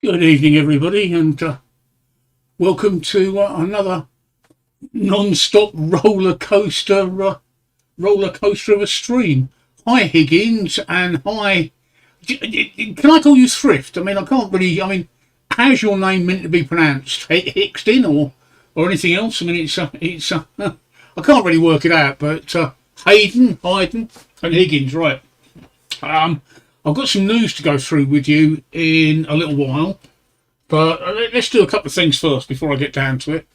Good evening, everybody, and welcome to another non-stop roller coaster of a stream. Hi, Higgins, and hi. Can I call you Thrift? I mean, I can't really. I mean, how's your name meant to be pronounced? Hickston or anything else? I mean, I can't really work it out, but Hayden, and Higgins, right? Um, I've got some news to go through with you in a little while. But let's do a couple of things first before I get down to it.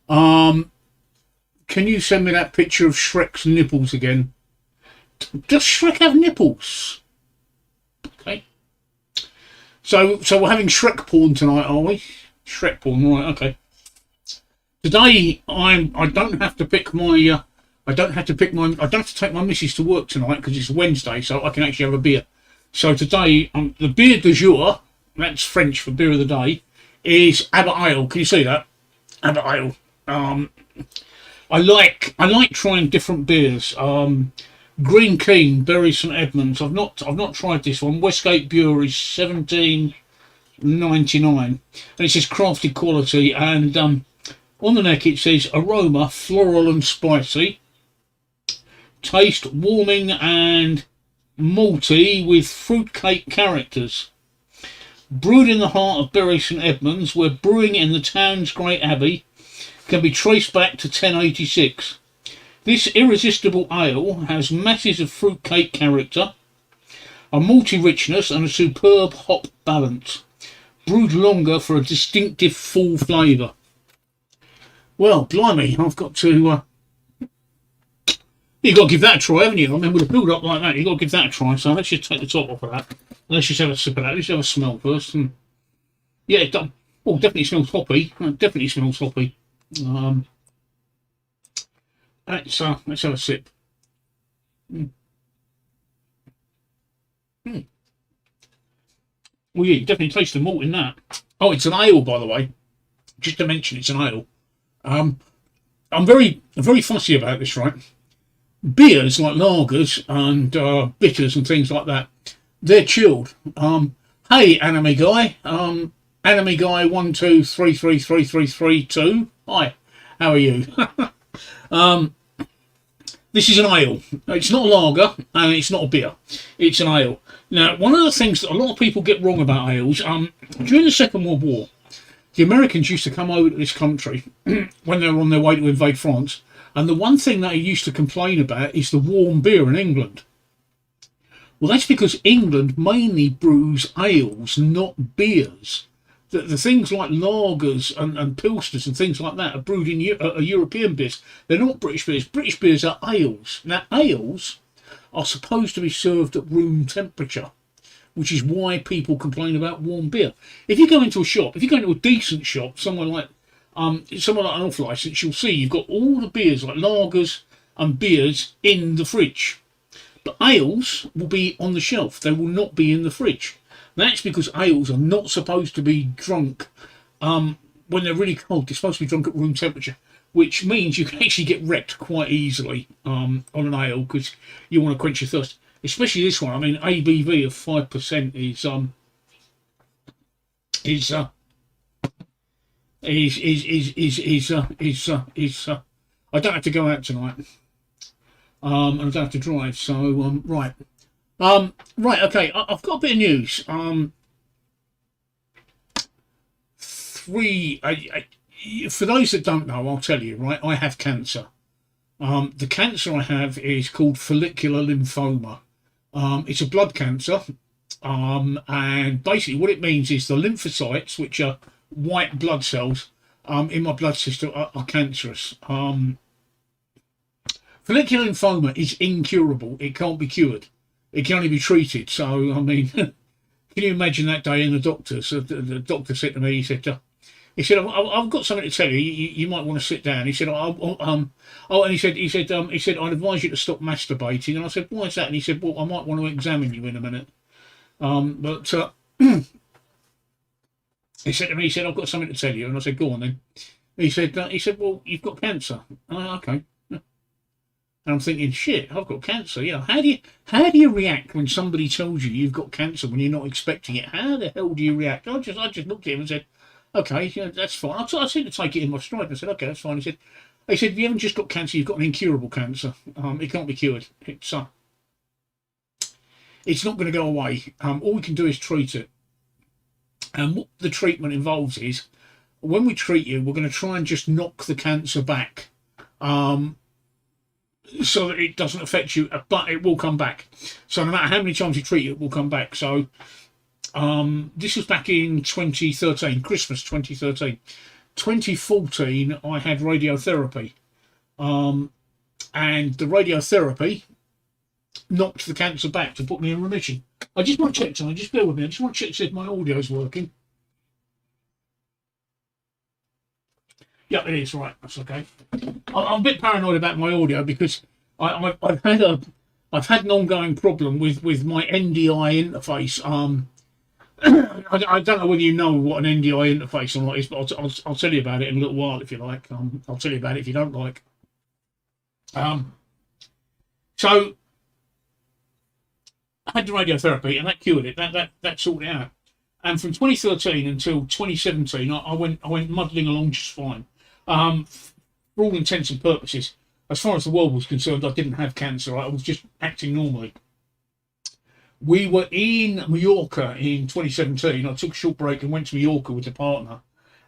Um, can you send me that picture of Shrek's nipples again? Does Shrek have nipples? Okay. So we're having Shrek porn tonight, are we? Shrek porn, right? Okay. Today I don't have to pick my I don't have to pick my I don't have to take my missus to work tonight because it's Wednesday, so I can actually have a beer. So today the beer du jour, that's French for beer of the day, is Abbot Ale. Can you see that? Abbot Ale. I like trying different beers. Green King, Bury St Edmunds. I've not tried this one. Westgate Brewery, 17.99, and it says crafted quality. And on the neck it says aroma floral and spicy, taste warming and malty with fruitcake characters. Brewed in the heart of Bury St Edmunds, where brewing in the town's great abbey can be traced back to 1086. This irresistible ale has masses of fruitcake character, a malty richness and a superb hop balance. Brewed longer for a distinctive full flavour. Well, blimey, I've got to... you've got to give that a try, haven't you? I mean, with a build up like that, you've got to give that a try. So let's just take the top off of that. Let's just have a sip of that. Let's have a smell first. And yeah, it definitely smells hoppy. It definitely smells hoppy. Let's have a sip. Mm. Mm. Well, yeah, you definitely taste the malt in that. Oh, it's an ale, by the way. Just to mention, it's an ale. I'm very fussy about this, right? Beers like lagers and bitters and things like that, they're chilled. Hey, anime guy. Anime guy 123333332. Hi, how are you? This is an ale. It's not a lager and it's not a beer. It's an ale. Now, one of the things that a lot of people get wrong about ales, during the Second World War, the Americans used to come over to this country when they were on their way to invade France, and the one thing they used to complain about is the warm beer in England. Well, that's because England mainly brews ales, not beers. The things like lagers and pilsners and things like that are brewed in European beers. They're not British beers. British beers are ales. Now, ales are supposed to be served at room temperature, which is why people complain about warm beer. If you go into a shop, if you go into a decent shop, somewhere like an off license, you'll see you've got all the beers like lagers and beers in the fridge. But ales will be on the shelf. They will not be in the fridge. That's because ales are not supposed to be drunk when they're really cold. They're supposed to be drunk at room temperature, which means you can actually get wrecked quite easily on an ale because you want to quench your thirst. Especially this one. I mean, ABV of 5% is I don't have to go out tonight, and I don't have to drive. So right, right, okay. I've got a bit of news. For those that don't know, I'll tell you. Right, I have cancer. The cancer I have is called follicular lymphoma. It's a blood cancer, and basically what it means is the lymphocytes, which are white blood cells in my blood system, are cancerous. Follicular lymphoma is incurable. It can't be cured. It can only be treated. So, I mean, can you imagine that day in the doctor's? The doctor said to me, he said, I've got something to tell you. You might want to sit down. He said, and he said, I'd advise you to stop masturbating. And I said, why is that? And he said, well, I might want to examine you in a minute. But he said to me, he said, I've got something to tell you. And I said, go on then. He said, well, you've got cancer. Okay. And I'm thinking, shit, I've got cancer. You know, how do you react when somebody tells you you've got cancer when you're not expecting it? How the hell do you react? I just looked at him and said, okay, yeah, that's fine. I seemed to take it in my stride. I said, okay, that's fine. He said, you haven't just got cancer, you've got an incurable cancer. It can't be cured. It's not going to go away. All we can do is treat it. And what the treatment involves is, when we treat you, we're going to try and just knock the cancer back. So that it doesn't affect you, but it will come back. So no matter how many times you treat it will come back. So this was back in 2013, Christmas 2013. 2014, I had radiotherapy. And the radiotherapy knocked the cancer back to put me in remission. I just want to check something, just bear with me. I just want to check if my audio's working. Yep, it is, right, that's okay. I'm a bit paranoid about my audio because I've had an ongoing problem with my NDI interface. I don't know whether you know what an NDI interface or not is, but I'll tell you about it in a little while if you like. I'll tell you about it if you don't like. So I had the radiotherapy and that cured it. That sorted it out. And from 2013 until 2017, I went muddling along just fine. For all intents and purposes, as far as the world was concerned, I didn't have cancer. I was just acting normally. We were in Mallorca in 2017. I took a short break and went to Mallorca with a partner,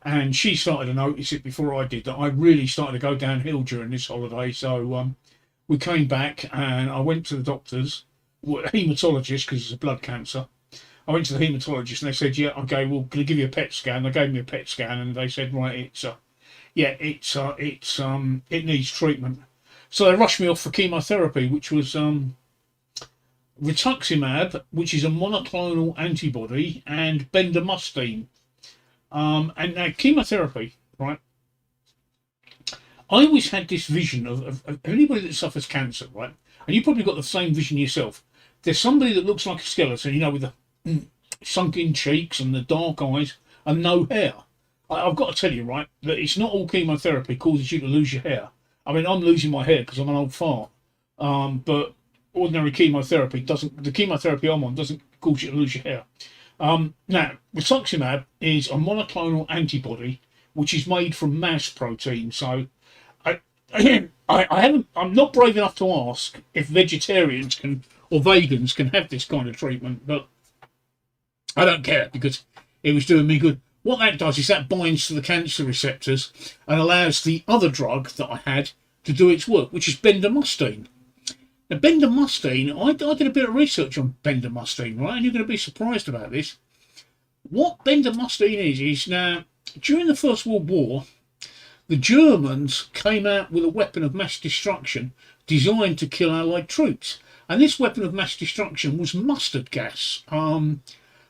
and she started to notice it before I did, that I really started to go downhill during this holiday. So we came back and I went to the doctors, haematologist, because it's a blood cancer. I went to the haematologist and they said, yeah, okay, well, can I give you a PET scan? They gave me a PET scan and they said, right, it needs treatment. So they rushed me off for chemotherapy, which was rituximab, which is a monoclonal antibody, and bendamustine. And now chemotherapy, right? I always had this vision of anybody that suffers cancer, right? And you probably got the same vision yourself. There's somebody that looks like a skeleton, you know, with the sunken cheeks and the dark eyes and no hair. I've got to tell you, right, that it's not all chemotherapy causes you to lose your hair. I mean, I'm losing my hair because I'm an old fart. But ordinary chemotherapy doesn't. The chemotherapy I'm on doesn't cause you to lose your hair. Now, rituximab is a monoclonal antibody which is made from mouse protein. So, I'm not brave enough to ask if vegetarians can or vegans can have this kind of treatment, but I don't care because it was doing me good. What that does is that binds to the cancer receptors and allows the other drug that I had to do its work, which is bendamustine. Now, bendamustine, I did a bit of research on bendamustine, right? And you're going to be surprised about this. What bendamustine is now, during the First World War, the Germans came out with a weapon of mass destruction designed to kill Allied troops. And this weapon of mass destruction was mustard gas.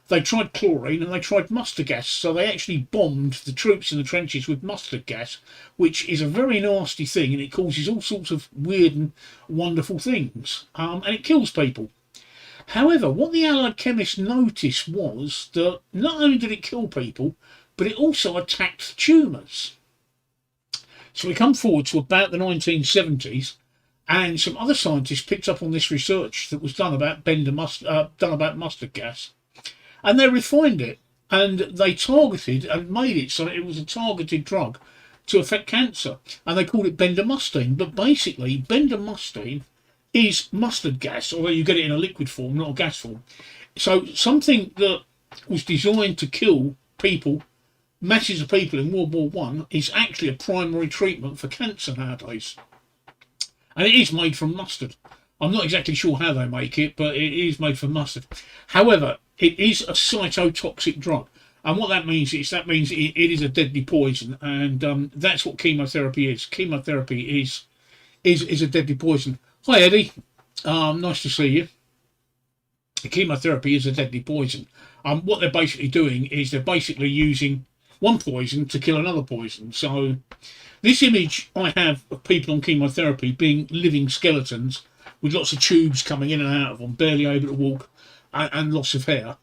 They tried chlorine and they tried mustard gas, so they actually bombed the troops in the trenches with mustard gas, which is a very nasty thing, and it causes all sorts of weird and wonderful things, and it kills people. However, what the Allied chemists noticed was that not only did it kill people, but it also attacked tumours. So we come forward to about the 1970s, and some other scientists picked up on this research that was done about mustard gas. And they refined it and they targeted and made it so that it was a targeted drug to affect cancer. And they called it bendamustine. But basically, bendamustine is mustard gas, although you get it in a liquid form, not a gas form. So something that was designed to kill people, masses of people in World War One, is actually a primary treatment for cancer nowadays. And it is made from mustard. I'm not exactly sure how they make it, but it is made from mustard. However, it is a cytotoxic drug. And what that means is it is a deadly poison. And that's what chemotherapy is. Chemotherapy is a deadly poison. Hi, Eddie. Nice to see you. Chemotherapy is a deadly poison. What they're basically doing is they're basically using one poison to kill another poison. So this image I have of people on chemotherapy being living skeletons with lots of tubes coming in and out of them, barely able to walk, and loss of hair.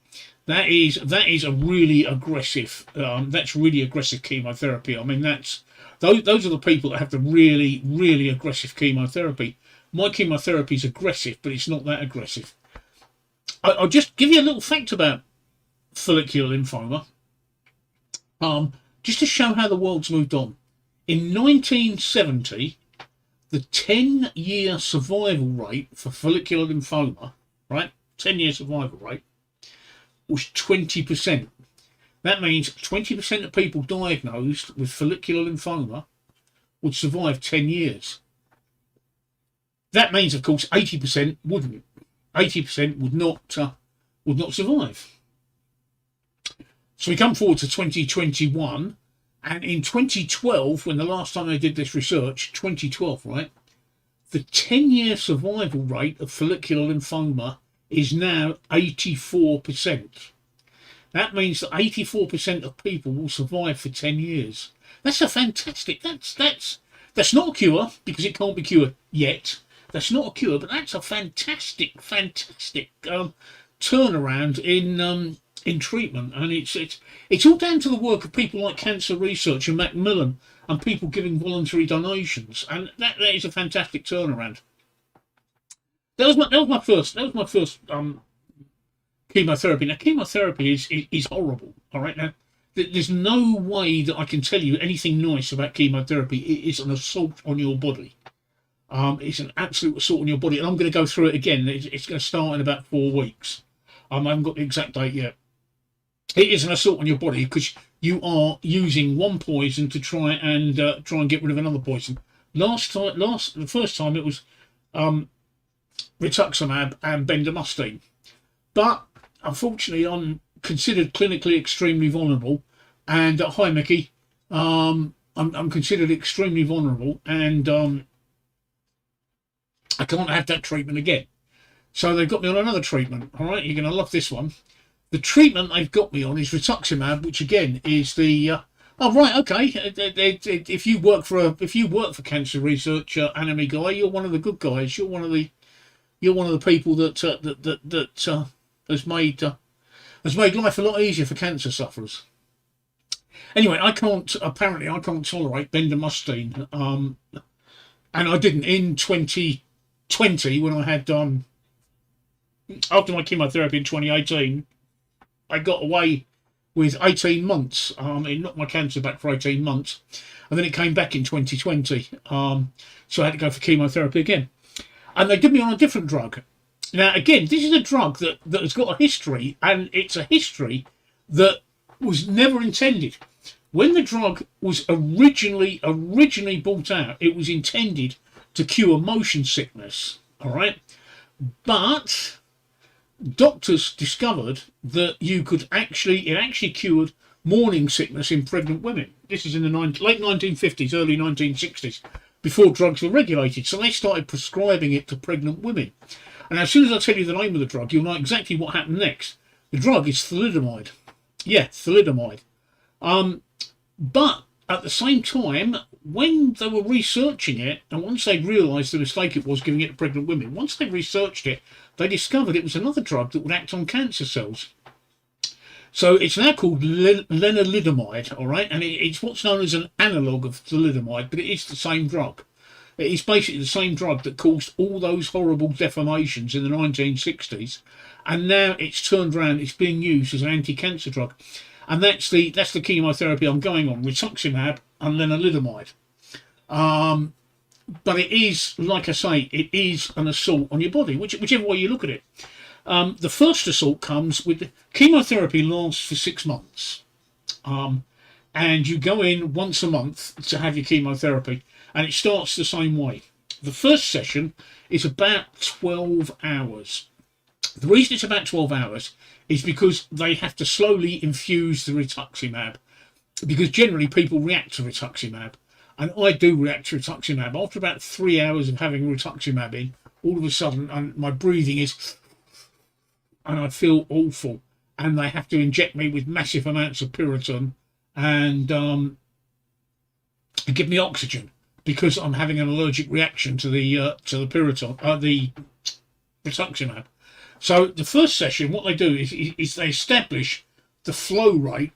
That is a really aggressive. That's really aggressive chemotherapy. I mean, those are the people that have the really aggressive chemotherapy. my chemotherapy is aggressive, but it's not that aggressive. I'll just give you a little fact about follicular lymphoma, just to show how the world's moved on. In 1970, the 10-year survival rate for follicular lymphoma, right, 10-year survival rate, was 20%. That means 20% of people diagnosed with follicular lymphoma would survive 10 years. That means, of course, 80% wouldn't. 80% would not survive. So we come forward to 2021, and in 2012, when the last time they did this research, 2012, right, the 10-year survival rate of follicular lymphoma is now 84%. That means that 84% of people will survive for 10 years. That's a fantastic, that's not a cure, because it can't be cured yet. That's not a cure, but that's a fantastic turnaround in treatment, and it's all down to the work of people like Cancer Research and Macmillan and people giving voluntary donations, and that is a fantastic turnaround. That was my first chemotherapy. Now, chemotherapy is horrible. All right, now there's no way that I can tell you anything nice about chemotherapy. It is an assault on your body. It's an absolute assault on your body, and I'm going to go through it again. It's going to start in about 4 weeks. I haven't got the exact date yet. It is an assault on your body because you are using one poison to try and get rid of another poison. The first time it was rituximab and bendamustine, but unfortunately I'm considered clinically extremely vulnerable. And hi, Mickey. I'm considered extremely vulnerable, and I can't have that treatment again. So they've got me on another treatment. All right, you're going to love this one. The treatment they've got me on is rituximab, which again is the oh right, okay. If you work for Cancer Research, Anime Guy, you're one of the good guys. You're one of the people that has made life a lot easier for cancer sufferers. Anyway, I can't tolerate bendamustine, and I didn't in 2020 when I had after my chemotherapy in 2018. I got away with 18 months. It knocked my cancer back for 18 months, and then it came back in 2020. So I had to go for chemotherapy again, and they did me on a different drug. Now, again, this is a drug that has got a history, and it's a history that was never intended. When the drug was originally brought out, it was intended to cure motion sickness. All right, but doctors discovered that it actually cured morning sickness in pregnant women. This is in the late 1950s, early 1960s, before drugs were regulated. So they started prescribing it to pregnant women. And as soon as I tell you the name of the drug, you'll know exactly what happened next. The drug is thalidomide. Yeah, thalidomide. But at the same time, when they were researching it, and once they realised the mistake it was giving it to pregnant women, once they researched it, they discovered it was another drug that would act on cancer cells. So it's now called lenalidomide, all right? And it's what's known as an analogue of thalidomide, but it is the same drug. It is basically the same drug that caused all those horrible deformations in the 1960s, and now it's turned around, it's being used as an anti-cancer drug. And that's the chemotherapy I'm going on, rituximab and lenalidomide. But it is, like I say, it is an assault on your body, whichever way you look at it. The first assault comes with chemotherapy lasts for 6 months. And you go in once a month to have your chemotherapy, and it starts the same way. The first session is about 12 hours. The reason it's about 12 hours is because they have to slowly infuse the rituximab, because generally people react to rituximab, and I do react to rituximab. After about 3 hours of having rituximab in, all of a sudden my breathing is, and I feel awful, and they have to inject me with massive amounts of Piriton and give me oxygen because I'm having an allergic reaction to the Piriton, the rituximab. So the first session, what they do is they establish the flow rate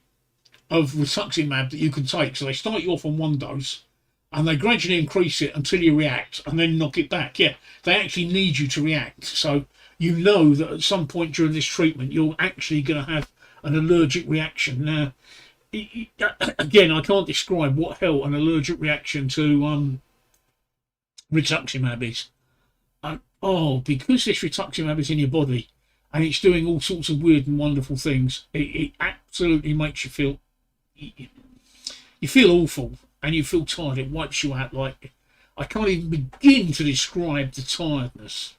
of rituximab that you can take. So they start you off on one dose, and they gradually increase it until you react and then knock it back. Yeah, they actually need you to react. So you know that at some point during this treatment, you're actually going to have an allergic reaction. Now, again, I can't describe what hell an allergic reaction to rituximab is. Because this rituximab is in your body and it's doing all sorts of weird and wonderful things, it absolutely makes you feel, you feel awful and you feel tired. It wipes you out. Like, I can't even begin to describe the tiredness.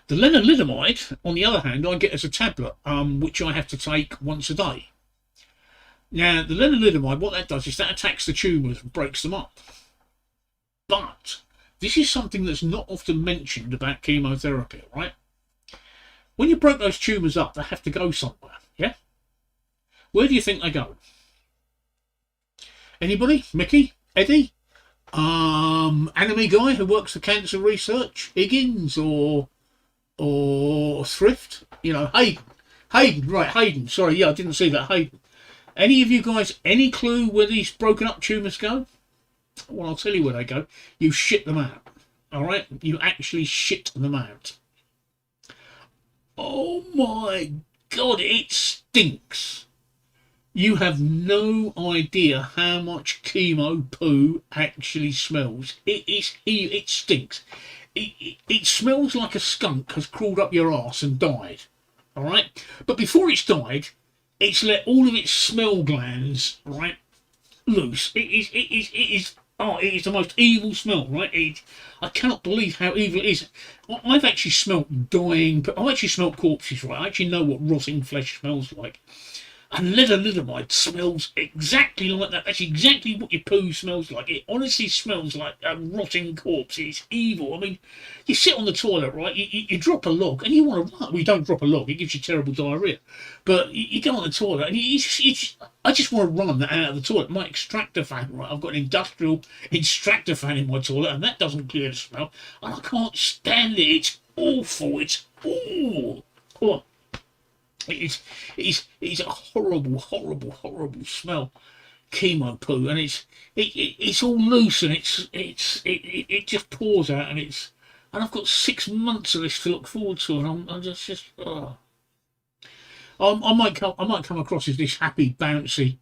The lenalidomide, on the other hand, I get as a tablet, which I have to take once a day. Now, the lenalidomide, what that does is that attacks the tumours and breaks them up. But this is something that's not often mentioned about chemotherapy, right? When you break those tumours up, they have to go somewhere, yeah? Where do you think they go? Anybody? Mickey? Eddie? Anime guy who works for cancer research? Higgins or Thrift? You know, Hayden, right, Hayden. Sorry, yeah, I didn't see that. Hayden. Any of you guys, any clue where these broken up tumours go? Well, I'll tell you where they go. You shit them out. All right? You actually shit them out. Oh my God, it stinks. You have no idea how much chemo poo actually smells. It stinks. It smells like a skunk has crawled up your arse and died. All right? But before it's died, it's let all of its smell glands, right, loose. It is the most evil smell, right? I cannot believe how evil it is. I've actually smelt dying, but I've actually smelt corpses, right? I actually know what rotting flesh smells like. And lenalidomide smells exactly like that. That's exactly what your poo smells like. It honestly smells like a rotting corpse. It's evil. I mean, you sit on the toilet, right? You drop a log and you want to run. Well, you don't drop a log. It gives you terrible diarrhea. But you go on the toilet and I just want to run out of the toilet. My extractor fan, right? I've got an industrial extractor fan in my toilet and that doesn't clear the smell. And I can't stand it. It's awful. It's awful. Oh. It's a horrible, horrible, horrible smell, chemo poo, and it's all loose and it just pours out, and I've got 6 months of this to look forward to, and I'm just I might come across as this happy, bouncy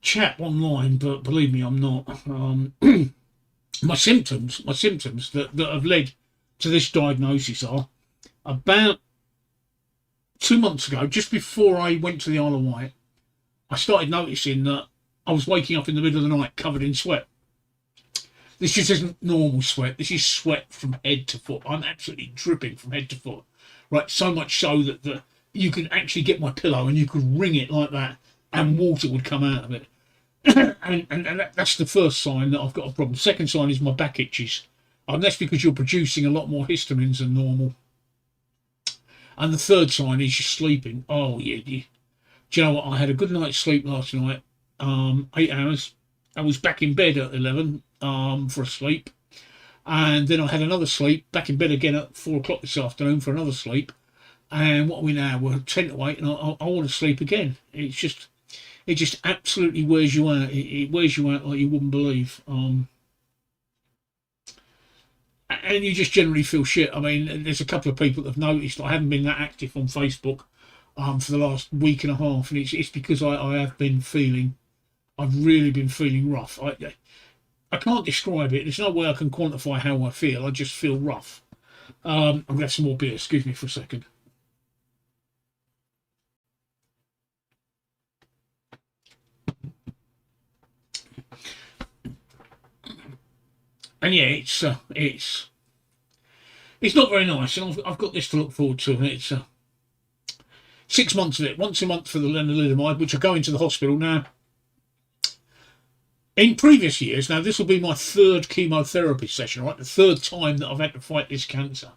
chap online, but believe me, I'm not. My symptoms that have led to this diagnosis are about 2 months ago, just before I went to the Isle of Wight, I started noticing that I was waking up in the middle of the night covered in sweat. This just isn't normal sweat. This is sweat from head to foot. I'm absolutely dripping from head to foot. Right, so much so that you could actually get my pillow and you could wring it like that and water would come out of it. and that's the first sign that I've got a problem. Second sign is my back itches. And that's because you're producing a lot more histamines than normal. And the third sign is you're sleeping. Oh, yeah. Do you know what? I had a good night's sleep last night. 8 hours. I was back in bed at 11 for a sleep. And then I had another sleep, back in bed again at 4 o'clock this afternoon for another sleep. And what are we now? We're 10 to 8 and I want to sleep again. It just absolutely wears you out. It wears you out like you wouldn't believe. And you just generally feel shit. I mean, there's a couple of people that have noticed I haven't been that active on Facebook for the last week and a half, and it's because I've really been feeling rough. I can't describe it. There's no way I can quantify how I feel. I just feel rough. I'm gonna have some more beer. Excuse me for a second. And yeah, it's not very nice, and I've got this to look forward to, and it's 6 months of it, once a month for the lenalidomide, which I go into the hospital now. In previous years, now this will be my third chemotherapy session, right? The third time that I've had to fight this cancer.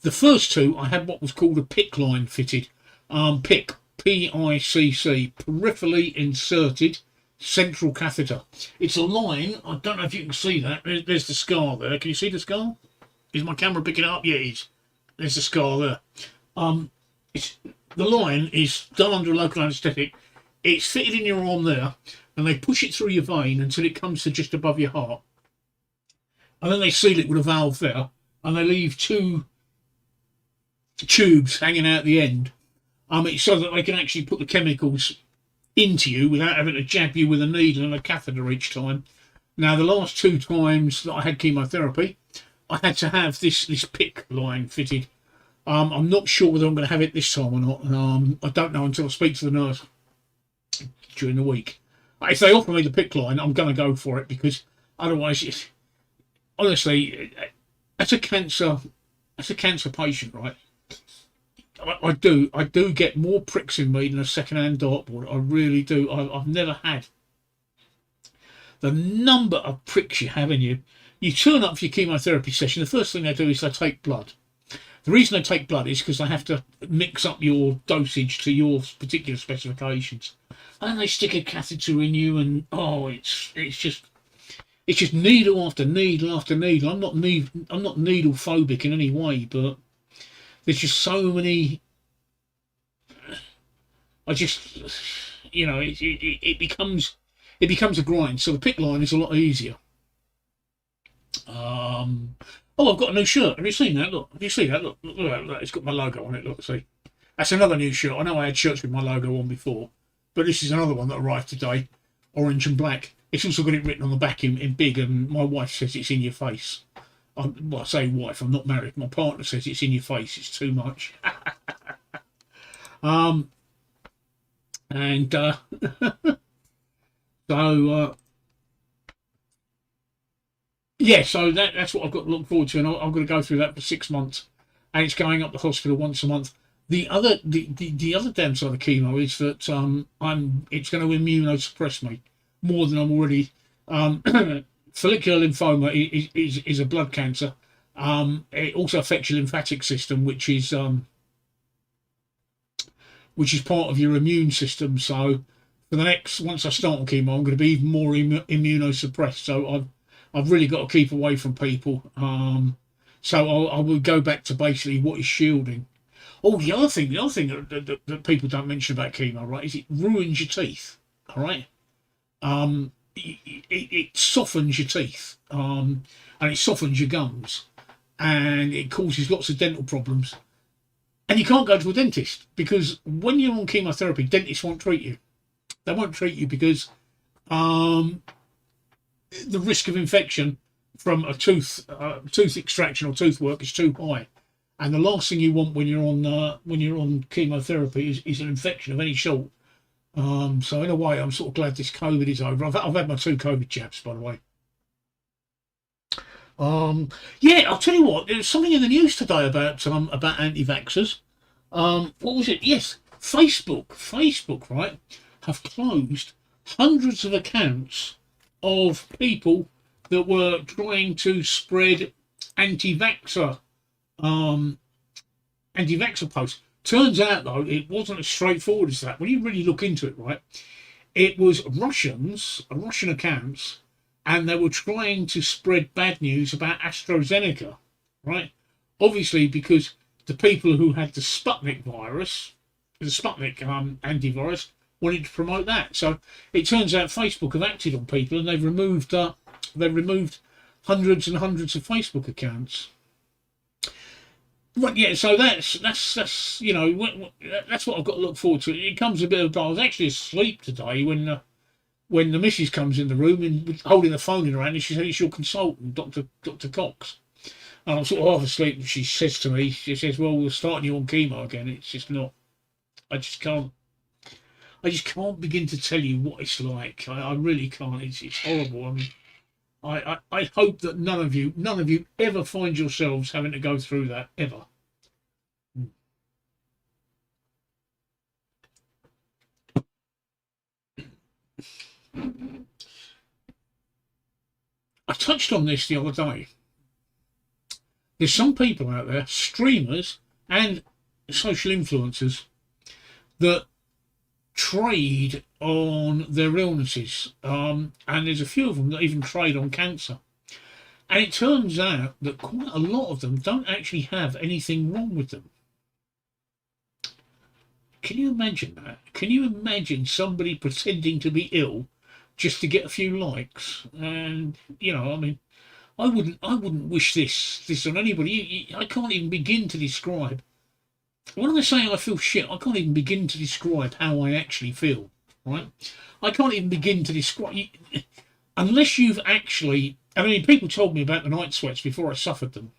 The first two, I had what was called a PICC line fitted, PICC, P-I-C-C, peripherally inserted central catheter. It's a line, I don't know if you can see that, there's the scar there. Can you see the scar? Is my camera picking it up? Yeah, it is. There's the scar there. The line is done under a local anaesthetic. It's fitted in your arm there, and they push it through your vein until it comes to just above your heart, and then they seal it with a valve there, and they leave two tubes hanging out the end. It's so that they can actually put the chemicals into you without having to jab you with a needle and a catheter each time. Now, the last 2 times that I had chemotherapy, I had to have this PIC line fitted. I'm not sure whether I'm going to have it this time or not. I don't know until I speak to the nurse during the week. If they offer me the PIC line, I'm going to go for it, because otherwise, honestly, as a cancer patient, right? I do get more pricks in me than a second-hand dartboard. I really do. I've never had the number of pricks you have in you. You turn up for your chemotherapy session, the first thing they do is they take blood. The reason they take blood is because they have to mix up your dosage to your particular specifications. And they stick a catheter in you, and it's just needle after needle after needle. I'm not needle phobic in any way, but there's just so many. It becomes a grind. So the PIC line is a lot easier. I've got a new shirt. Have you seen that? Look, have you seen that? Look, it's got my logo on it. Look, see, that's another new shirt. I know I had shirts with my logo on before, but this is another one that arrived today, orange and black. It's also got it written on the back in big, and my wife says it's in your face. I say wife, I'm not married. My partner says it's in your face. It's too much. So that's what I've got to look forward to, and I'm going to go through that for 6 months, and it's going up the hospital once a month. The other downside of chemo is that it's going to immunosuppress me more than I'm already. Follicular lymphoma is a blood cancer. It also affects your lymphatic system, which is part of your immune system. So for the next, once I start on chemo, I'm going to be even more immunosuppressed. So I've really got to keep away from people. So I will go back to basically what is shielding. Oh, the other thing that people don't mention about chemo, right, is it ruins your teeth. All right. It softens your teeth, and it softens your gums, and it causes lots of dental problems. And you can't go to a dentist, because when you're on chemotherapy, dentists won't treat you. They won't treat you because the risk of infection from a tooth extraction or tooth work is too high. And the last thing you want when you're on chemotherapy is an infection of any sort. So in a way, I'm sort of glad this COVID is over. I've had my 2 COVID jabs, by the way. I'll tell you what. There's something in the news today about anti-vaxxers. What was it? Yes, Facebook, right, have closed hundreds of accounts of people that were trying to spread anti-vaxxer posts. Turns out, though, it wasn't as straightforward as that. When you really look into it, right, it was Russian accounts, and they were trying to spread bad news about AstraZeneca, right? Obviously, because the people who had the Sputnik antivirus, wanted to promote that. So it turns out Facebook have acted on people, and they've removed hundreds and hundreds of Facebook accounts. Right, yeah. So that's that's what I've got to look forward to. It comes a bit of. I was actually asleep today when the missus comes in the room and holding the phone in her hand, and she said, "It's your consultant, Dr. Cox." And I'm sort of half asleep, and she says to me, "Well, we're starting you on chemo again." It's just not. I just can't begin to tell you what it's like. I really can't. It's horrible. I mean, I hope that none of you ever find yourselves having to go through that ever. I touched on this the other day. There's some people out there, streamers and social influencers, that trade on their illnesses, and there's a few of them that even trade on cancer. And it turns out that quite a lot of them don't actually have anything wrong with them. Can you imagine that? Can you imagine somebody pretending to be ill just to get a few likes? And you know, I mean, I wouldn't wish this on anybody. I can't even begin to describe. When I say I feel shit, I can't even begin to describe how I actually feel. Right? I can't even begin to describe unless you've actually. I mean, people told me about the night sweats before I suffered them,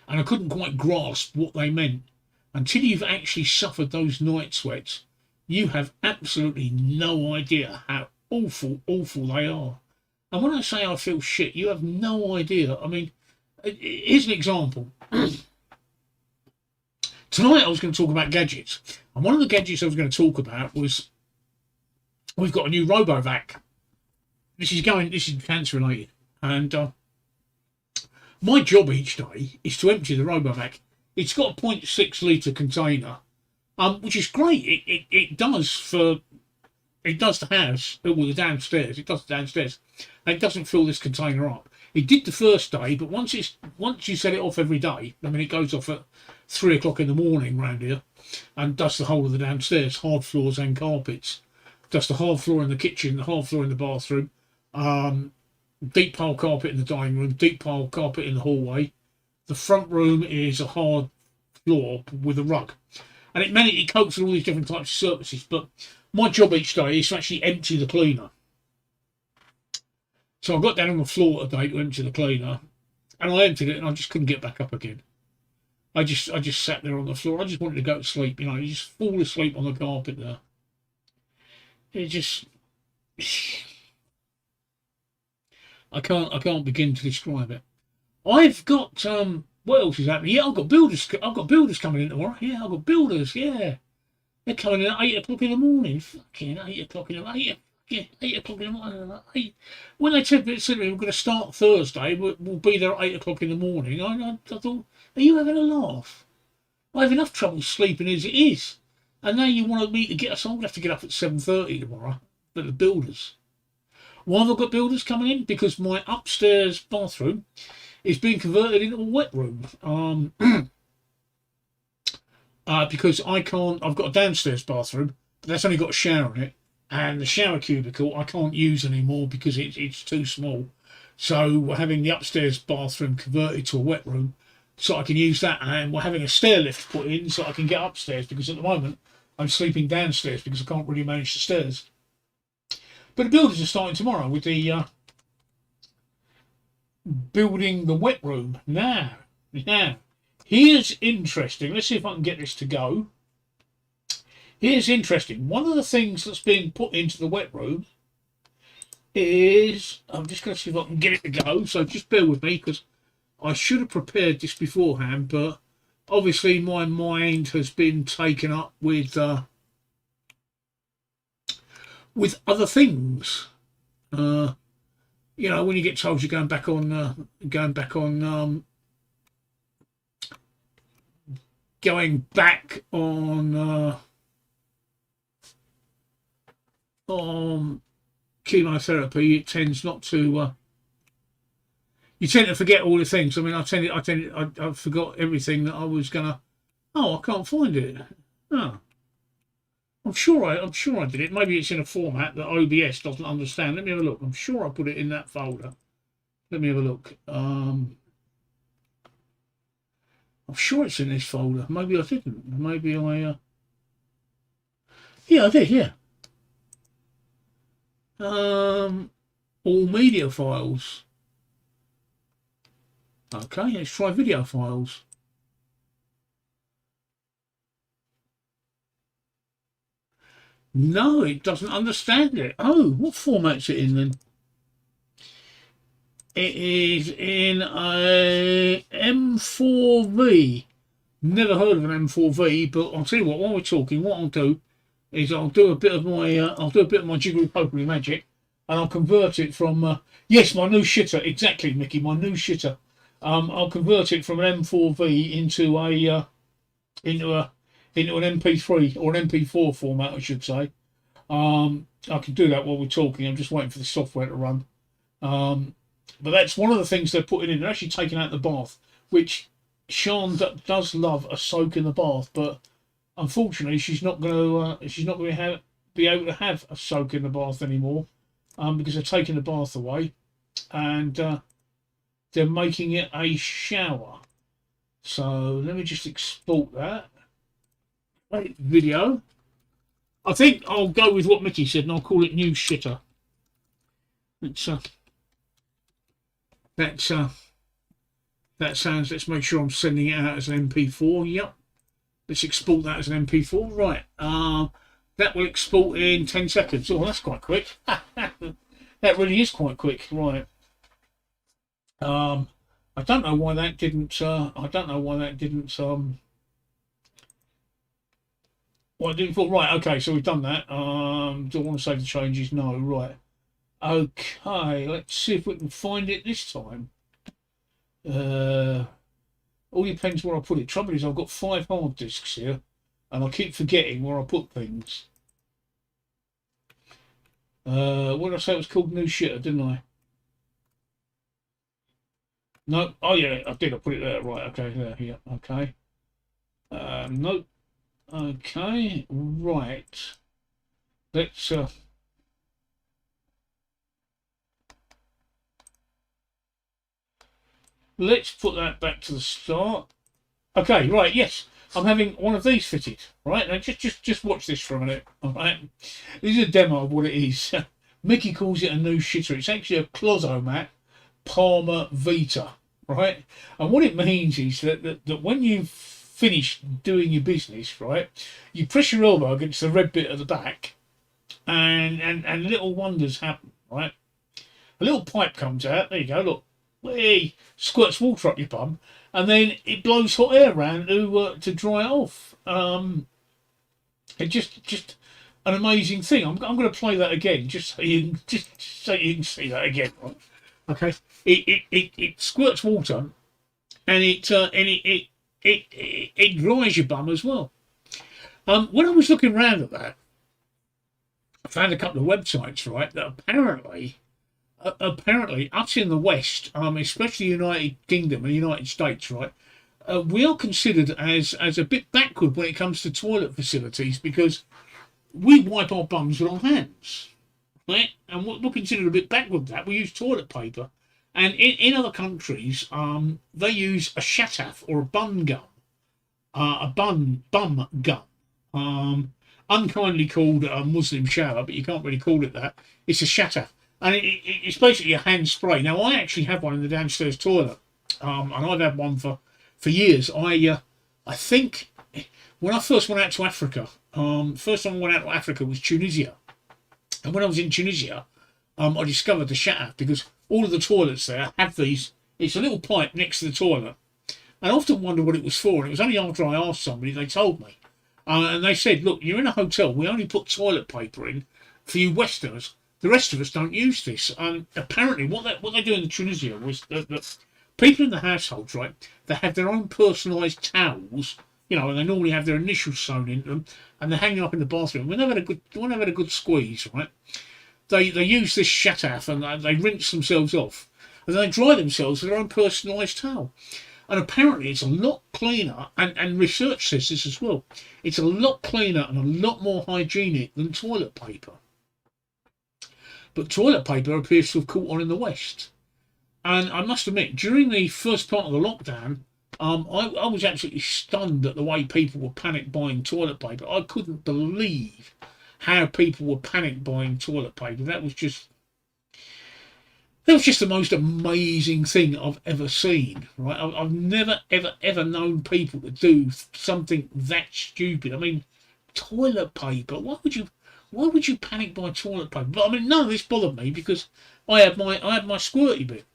and I couldn't quite grasp what they meant until you've actually suffered those night sweats. You have absolutely no idea how awful they are. And when I say I feel shit, you have no idea. I mean, here's an example. Tonight I was going to talk about gadgets. And one of the gadgets I was going to talk about was we've got a new RoboVac. This is cancer related. And my job each day is to empty the RoboVac. It's got a 0.6 litre container, which is great. It does the house, well, the downstairs. It does the downstairs. And it doesn't fill this container up. It did the first day, but once you set it off every day, I mean, it goes off at 3 o'clock in the morning round here, and does the whole of the downstairs, hard floors and carpets. Does the hard floor in the kitchen, the hard floor in the bathroom, deep pile carpet in the dining room, deep pile carpet in the hallway. The front room is a hard floor with a rug, and it copes with all these different types of surfaces. But my job each day is to actually empty the cleaner. So I got down on the floor today to empty the cleaner, and I emptied it, and I just couldn't get back up again. I just sat there on the floor. I just wanted to go to sleep. You know, you just fall asleep on the carpet there. It just, I can't begin to describe it. I've got what else is happening? Yeah, I've got builders coming in tomorrow. Yeah, I've got builders. Yeah, they're coming in at 8 o'clock in the morning. Fucking 8 o'clock in the morning. 8 o'clock in the morning. When they said we're going to start Thursday, we'll be there at 8 o'clock in the morning. I thought, are you having a laugh? I have enough trouble sleeping as it is, and now you want me to get us? I'm going to have to get up at 7:30 tomorrow for the builders. Why have I got builders coming in? Because my upstairs bathroom is being converted into a wet room. Because I've got a downstairs bathroom, but that's only got a shower in it. And the shower cubicle I can't use anymore because it's too small. So we're having the upstairs bathroom converted to a wet room so I can use that, and we're having a stair lift put in so I can get upstairs, because at the moment I'm sleeping downstairs because I can't really manage the stairs. But the builders are starting tomorrow with the building the wet room. Now, here's interesting. Let's see if I can get this to go. Here's interesting. One of the things that's being put into the wet room is, I'm just going to see if I can get it to go, so just bear with me, because I should have prepared this beforehand, but obviously my mind has been taken up with other things. You know, when you get told you're going back on chemotherapy, it tends not to. You tend to forget all the things. I mean, I forgot everything that I was gonna. Oh, I can't find it. Oh, I'm sure I did it. Maybe it's in a format that OBS doesn't understand. Let me have a look. I'm sure I put it in that folder. Let me have a look. I'm sure it's in this folder. Maybe I didn't. Maybe I. Yeah, I did. Yeah. All media files. Okay, let's try video files. No, it doesn't understand it. Oh, what format's it in then? It is in a M4V. Never heard of an M4V, but I'll tell you what. While we're talking, what I'll do is I'll do a bit of my jiggery pokery magic, and I'll convert it from yes, my new shitter, exactly, Mickey, my new shitter. I'll convert it from an M4V into an MP3 or an MP4 format, I should say. I can do that while we're talking. I'm just waiting for the software to run. But that's one of the things they're putting in. They're actually taking out the bath, which Sean does love a soak in the bath, but unfortunately, she's not going to be able to have a soak in the bath anymore, because they're taking the bath away, and they're making it a shower. So let me just export that video. I think I'll go with what Mickey said, and I'll call it new shitter. It's that sounds. Let's make sure I'm sending it out as an MP4. Yep. Let's export that as an MP4. Right. That will export in 10 seconds. Oh, that's quite quick. That really is quite quick. Right. I don't know why that didn't. I don't know why that didn't. Well, I didn't thought. Right. Okay. So we've done that. Do I want to save the changes? No. Right. Okay. Let's see if we can find it this time. All depends where I put it. Trouble is, I've got 5 hard disks here, and I keep forgetting where I put things. What did I say it was called? New shitter, didn't I? No. Oh yeah, I did. I put it there. Right. Okay. There. Yeah. Okay. Nope. Okay. Right. Let's. Let's put that back to the start. Okay, right, yes. I'm having one of these fitted. Right, now just watch this for a minute. Alright. This is a demo of what it is. Mickey calls it a new shitter. It's actually a Clozomat Palmer Vita. Right? And what it means is that when you've finished doing your business, right, you press your elbow against the red bit at the back, and little wonders happen, right? A little pipe comes out. There you go, look. Hey, squirts water up your bum, and then it blows hot air around to dry it off. It's just an amazing thing. I'm going to play that again, just so you can see that again. Right? Okay, it squirts water, and it dries your bum as well. When I was looking around at that, I found a couple of websites, right, that apparently us in the West, especially the United Kingdom and the United States, right, we are considered as a bit backward when it comes to toilet facilities, because we wipe our bums with our hands, right? And we're considered a bit backward with that. We use toilet paper, and in other countries, they use a shataf or a bum gun, bum gun, unkindly called a Muslim shower, but you can't really call it that. It's a shataf. And it's basically a hand spray. Now, I actually have one in the downstairs toilet, and I've had one for years. I think when I first went out to Africa, first time I went out to Africa was Tunisia. And when I was in Tunisia, I discovered the shataf, because all of the toilets there have these. It's a little pipe next to the toilet. And I often wondered what it was for, and it was only after I asked somebody, they told me. And they said, look, you're in a hotel, we only put toilet paper in for you Westerners. The rest of us don't use this. Apparently, what they do in Tunisia was that people in the households, right, they have their own personalised towels, you know, and they normally have their initials sewn into them, and they're hanging up in the bathroom. When they've had a good squeeze, right, they use this shataf and they rinse themselves off, and then they dry themselves with their own personalised towel. And apparently, it's a lot cleaner, and research says this as well. It's a lot cleaner and a lot more hygienic than toilet paper. But toilet paper appears to have caught on in the West. And I must admit, during the first part of the lockdown, I was absolutely stunned at the way people were panic buying toilet paper. I couldn't believe how people were panic buying toilet paper. That was just the most amazing thing I've ever seen. Right? I've never ever known people to do something that stupid. I mean, toilet paper. Why would you panic buy toilet paper? But I mean, none of this bothered me, because I had my squirty bit.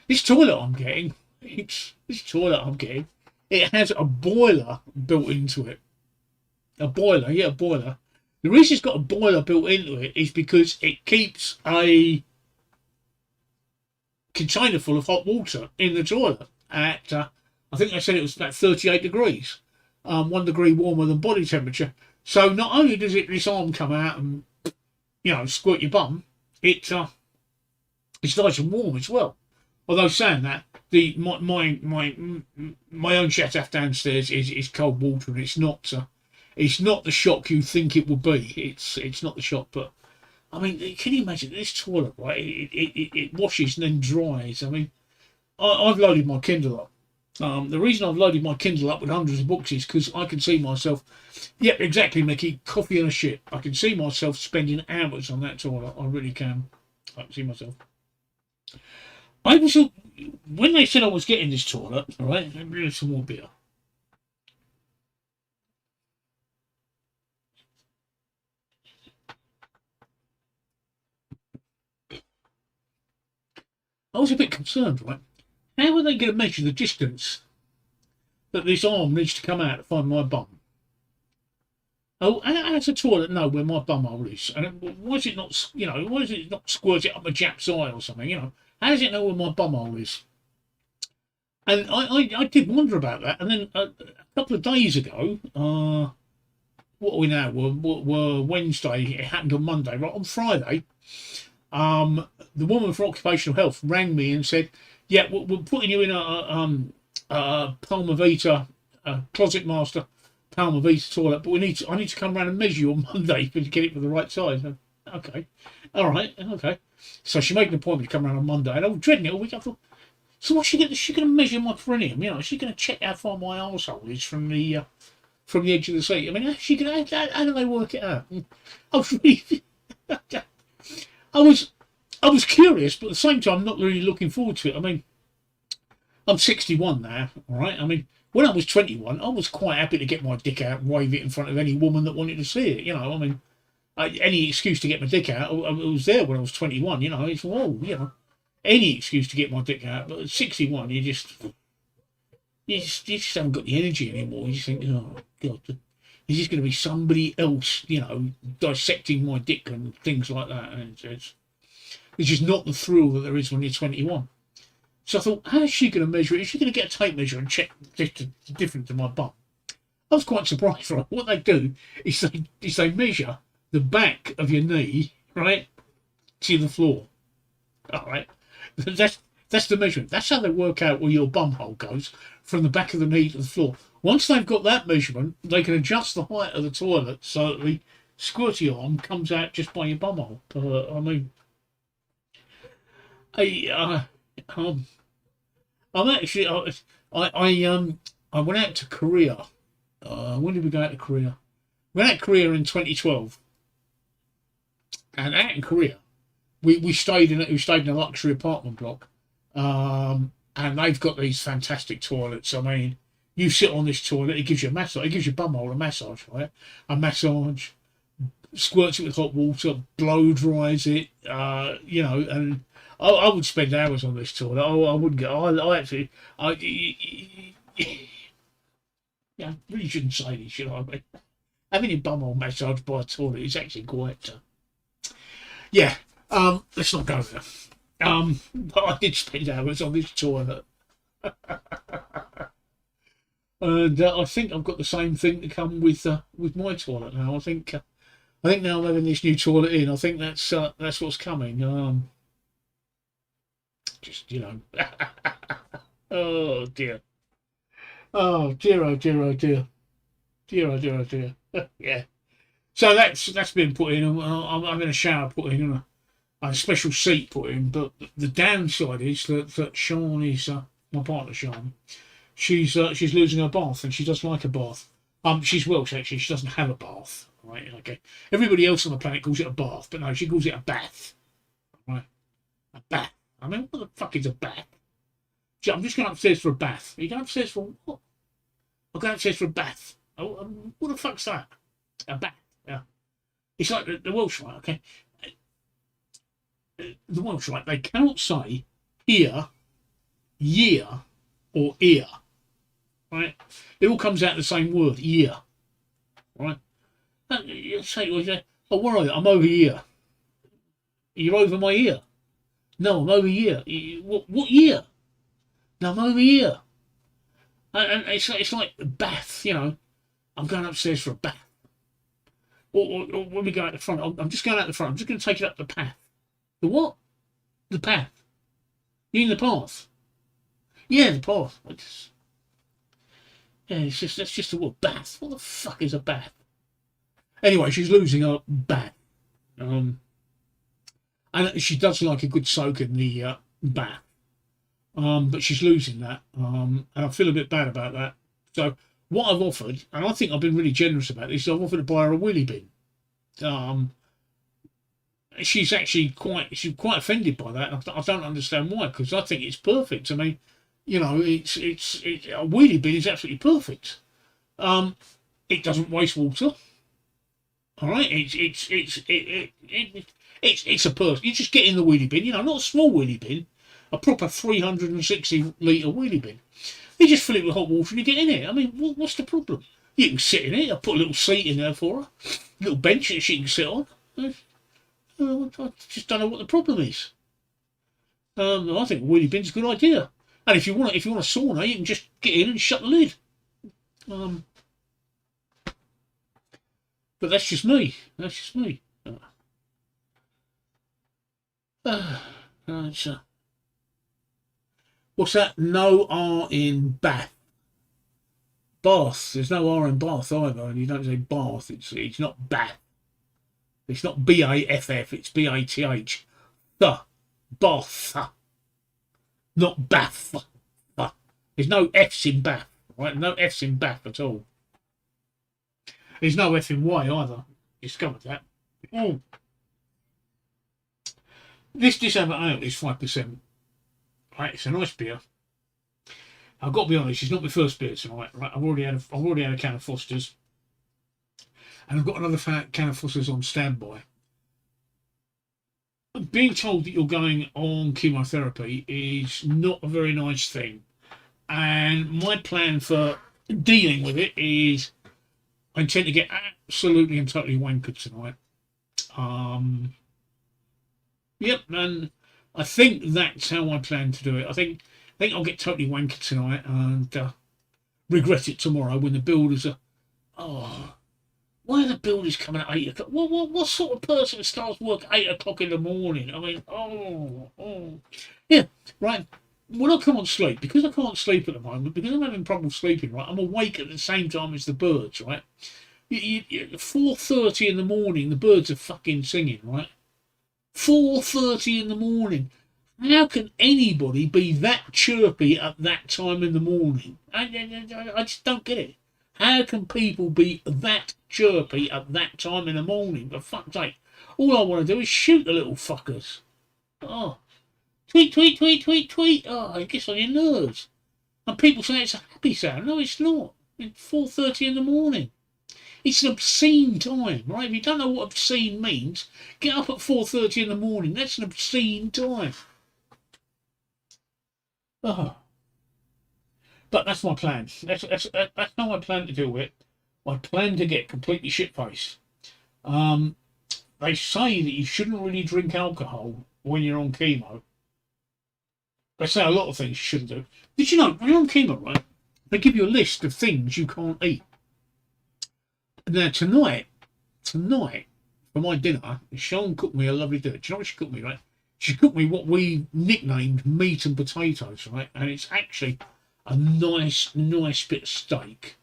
This toilet I'm getting, it has a boiler built into it. A boiler, yeah, a boiler. The reason it's got a boiler built into it is because it keeps a container full of hot water in the toilet at, I think they said it was about 38 degrees, 1 degree warmer than body temperature. So not only does this arm come out and, you know, squirt your bum, it's nice and warm as well. Although saying that, the my own shataf downstairs is cold water, and it's not the shock you think it would be. It's not the shock, but I mean, can you imagine this toilet? Right, it washes and then dries. I mean, I've loaded my Kindle up. The reason I've loaded my Kindle up with hundreds of books is because I can see myself. Yeah, exactly, Mickey. Coffee and a shit. I can see myself spending hours on that toilet. I really can. I can see myself. I was when they said I was getting this toilet. All right, let me have some more beer. I was a bit concerned, right? How are they going to measure the distance that this arm needs to come out to find my bum? Oh, how does the toilet know where my bum hole is? And why is it not, why does it not squirt it up my Jap's eye or something? How does it know where my bum hole is? And I did wonder about that. And then a couple of days ago, what are we now? We're Wednesday. It happened on Monday. Right on Friday, the woman for occupational health rang me and said, "Yeah, we're putting you in a Palma Vita, closet master Palma Vita toilet, but I need to come round and measure you on Monday to get it for the right size." Okay, all right, okay. So she made an appointment to come round on Monday, and I was dreading it all week. I thought, so what's she going? Is she going to measure my perineum? Is she going to check how far my arsehole is from the edge of the seat? I mean, how do they work it out? I was really, I was curious, but at the same time, not really looking forward to it. I mean, I'm 61 now, all right? I mean, when I was 21, I was quite happy to get my dick out and wave it in front of any woman that wanted to see it. I mean, any excuse to get my dick out, I was there when I was 21. It's any excuse to get my dick out. But at 61, you just haven't got the energy anymore. You just think, oh God, is this going to be somebody else, dissecting my dick and things like that? And it's just not the thrill that there is when you're 21. So I thought, how is she going to measure it? Is she going to get a tape measure and check the difference to my bum? I was quite surprised, right? What they do is they measure the back of your knee, right, to the floor. All right, that's the measurement. That's how they work out where your bum hole goes, from the back of the knee to the floor. Once they've got that measurement, they can adjust the height of the toilet so that the squirty arm comes out just by your bum hole. I mean, I'm actually I went out to Korea. When did we go out to Korea? We went out to Korea in 2012, and out in Korea, we stayed in a luxury apartment block, and they've got these fantastic toilets. I mean, you sit on this toilet, it gives you a massage, it gives your bumhole a massage, right? A massage, squirts it with hot water, blow dries it, and I would spend hours on this toilet. I wouldn't get. Yeah, really shouldn't say this, should I? But having your bumhole massaged by a toilet is actually quite. Yeah. Let's not go there. But I did spend hours on this toilet. And I think I've got the same thing to come with my toilet now. I think now I'm having this new toilet in. I think that's what's coming. Just oh dear. Oh dear. Oh dear. Oh dear. Dear. Oh dear. Oh dear. Yeah. So that's been put in. I'm having a shower put in and a special seat put in. But the downside is that Sean is my partner. Sean. She's losing her bath, and she doesn't like a bath. She's Welsh actually. She doesn't have a bath. Right. Okay. Everybody else on the planet calls it a bath, but no, she calls it a bath. Right. A bath. I mean, what the fuck is a bath? I'm just going upstairs for a bath. Are you going upstairs for what? I'm going upstairs for a bath. Oh, what the fuck's that? A bath. Yeah. It's like the Welsh, right? Okay. The Welsh, right? They cannot say here, year, or ear. Right? It all comes out the same word, year. Right? You say, oh, where are you? I'm over here. You're over my ear. No, I'm over here. What year? No, I'm over here. And it's like a bath, I'm going upstairs for a bath. Or when we go out the front, I'm just going out the front. I'm just going to take it up the path. The what? The path. You in the bath? Yeah, the bath. Yeah, it's just that's just a word. Bath. What the fuck is a bath? Anyway, she's losing her bath. Um, and she does like a good soak in the bath. But she's losing that. And I feel a bit bad about that. So what I've offered, and I think I've been really generous about this, I've offered to buy her a wheelie bin. Um, she's quite offended by that. I don't understand why, because I think it's perfect. I mean, you know, it's a wheelie bin is absolutely perfect. It doesn't waste water. All right, it's a person. You just get in the wheelie bin. You know, not a small wheelie bin, a proper 360 litre wheelie bin. You just fill it with hot water and you get in it. I mean, what's the problem? You can sit in it. I put a little seat in there for her, a little bench that she can sit on. I just don't know what the problem is. I think a wheelie bin's a good idea. And if you want a sauna, you can just get in and shut the lid. Um, but that's just me. That's just me. What's that? No R in bath. Bath. There's no R in bath either, and you don't say bath. It's not bath. It's not BAFF. It's BATH. The bath. Not bath. There's no F's in bath. Right? No F's in bath at all. There's no F in Y either. Discovered that. Oh. This December ale is 5%. Right, it's a nice beer. I've got to be honest, it's not my first beer tonight. Right, I've already had a can of Foster's, and I've got another can of Foster's on standby. Being told that you're going on chemotherapy is not a very nice thing, and my plan for dealing with it is I intend to get absolutely and totally wankered tonight. Yep, and I think that's how I plan to do it. I think I'll get totally wankered tonight and regret it tomorrow when the builders are. Oh, why are the builders coming at 8 o'clock? What sort of person starts work 8 o'clock in the morning? I mean, yeah, right. When I can't sleep, because I can't sleep at the moment, because I'm having trouble sleeping, right? I'm awake at the same time as the birds, right? 4:30 in the morning, the birds are fucking singing, right? 4:30 in the morning. How can anybody be that chirpy at that time in the morning? I just don't get it. How can people be that chirpy at that time in the morning? For fuck's sake. All I want to do is shoot the little fuckers. Oh, tweet, tweet, tweet, tweet, tweet. Oh, it gets on your nerves. And people say it's a happy sound. No, it's not. It's 4:30 in the morning. It's an obscene time, right? If you don't know what obscene means, get up at 4:30 in the morning. That's an obscene time. Oh. But that's my plan. That's how I plan to deal with it. I plan to get completely shit-faced. They say that you shouldn't really drink alcohol when you're on chemo. They say a lot of things you shouldn't do. Did you know, when you're on chemo, right, they give you a list of things you can't eat. Now, tonight, for my dinner, Sean cooked me a lovely dinner. Do you know what she cooked me, right? She cooked me what we nicknamed meat and potatoes, right? And it's actually a nice bit of steak,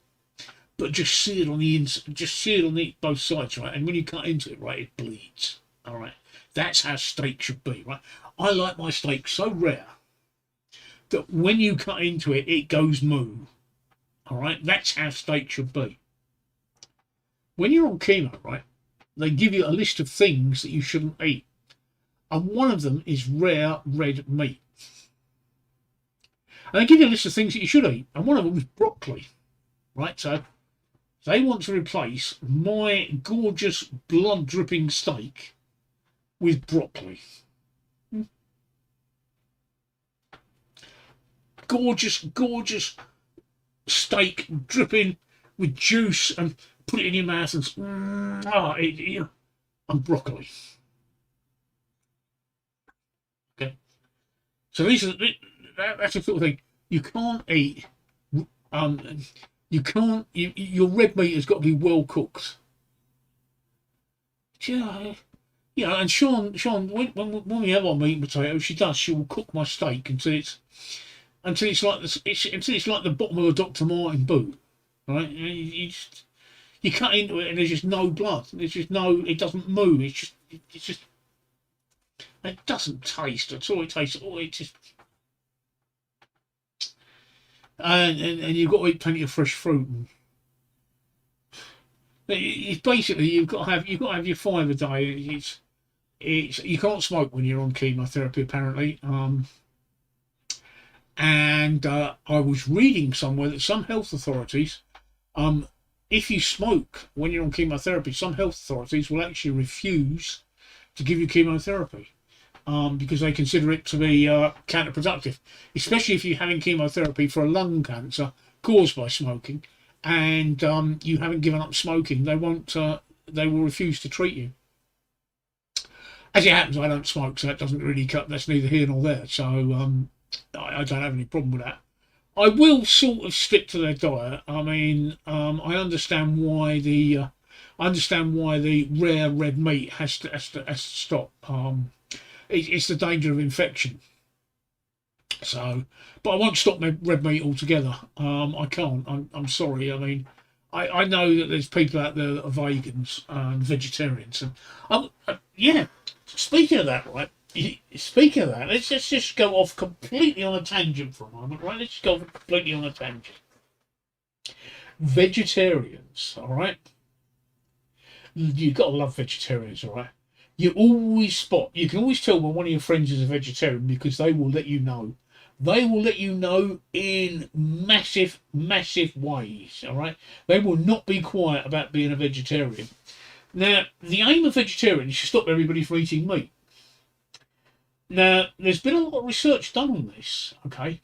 but just seared on the inside, just seared on both sides, right? And when you cut into it, right, it bleeds. All right, that's how steak should be, right? I like my steak so rare that when you cut into it, it goes moo. All right, that's how steak should be. When you're on chemo, right, they give you a list of things that you shouldn't eat. And one of them is rare red meat. And they give you a list of things that you should eat. And one of them is broccoli, right? So they want to replace my gorgeous blood-dripping steak with broccoli. Gorgeous steak dripping with juice and put it in your mouth and broccoli. Okay, so that's the sort of thing you can't eat. You can't. Your red meat has got to be well cooked. Yeah, Yeah, and Sean, when we have our meat and potatoes, she will cook my steak until it's like the bottom of a Dr. Martin boot, right? You cut into it and there's just no blood. There's just no, it doesn't move. It's just, it doesn't taste at all. It tastes, oh, it just, and you've got to eat plenty of fresh fruit. And it's basically you've got to have your 5 a day. It's you can't smoke when you're on chemotherapy apparently. And I was reading somewhere that some health authorities, if you smoke when you're on chemotherapy, some health authorities will actually refuse to give you chemotherapy because they consider it to be counterproductive, especially if you're having chemotherapy for a lung cancer caused by smoking, and you haven't given up smoking. They won't. They will refuse to treat you. As it happens, I don't smoke, so that doesn't really cut. That's neither here nor there. So I don't have any problem with that. I will sort of stick to their diet. I mean, I understand why the rare red meat has to stop. It's the danger of infection. So, but I won't stop red meat altogether. I can't. I'm sorry. I mean, I know that there's people out there that are vegans and vegetarians, and yeah. Speaking of that, right? Speaking of that, let's just go off completely on a tangent for a moment, right? Let's just go completely on a tangent. Vegetarians, all right? You've got to love vegetarians, all right? You can always tell when one of your friends is a vegetarian because they will let you know. They will let you know in massive, massive ways, all right? They will not be quiet about being a vegetarian. Now, the aim of vegetarians is to stop everybody from eating meat. Now, there's been a lot of research done on this, okay?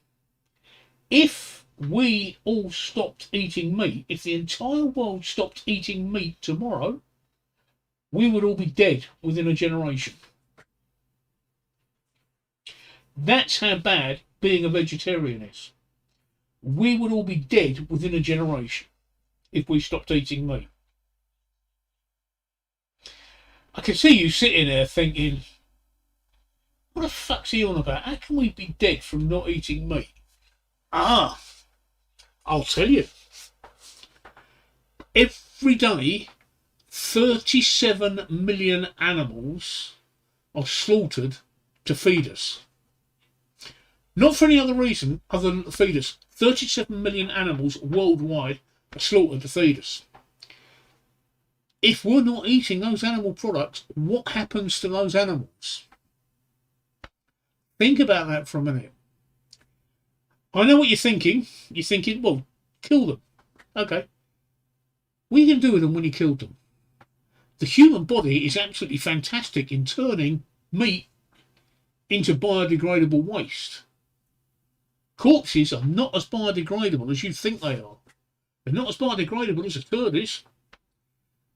If we all stopped eating meat, if the entire world stopped eating meat tomorrow, we would all be dead within a generation. That's how bad being a vegetarian is. We would all be dead within a generation if we stopped eating meat. I can see you sitting there thinking, what the fuck's he on about? How can we be dead from not eating meat? I'll tell you. Every day, 37 million animals are slaughtered to feed us. Not for any other reason other than to feed us. 37 million animals worldwide are slaughtered to feed us. If we're not eating those animal products, what happens to those animals? Think about that for a minute. I know what you're thinking. You're thinking, well, kill them. Okay. What are you going to do with them when you killed them? The human body is absolutely fantastic in turning meat into biodegradable waste. Corpses are not as biodegradable as you think they are. They're not as biodegradable as a turd is.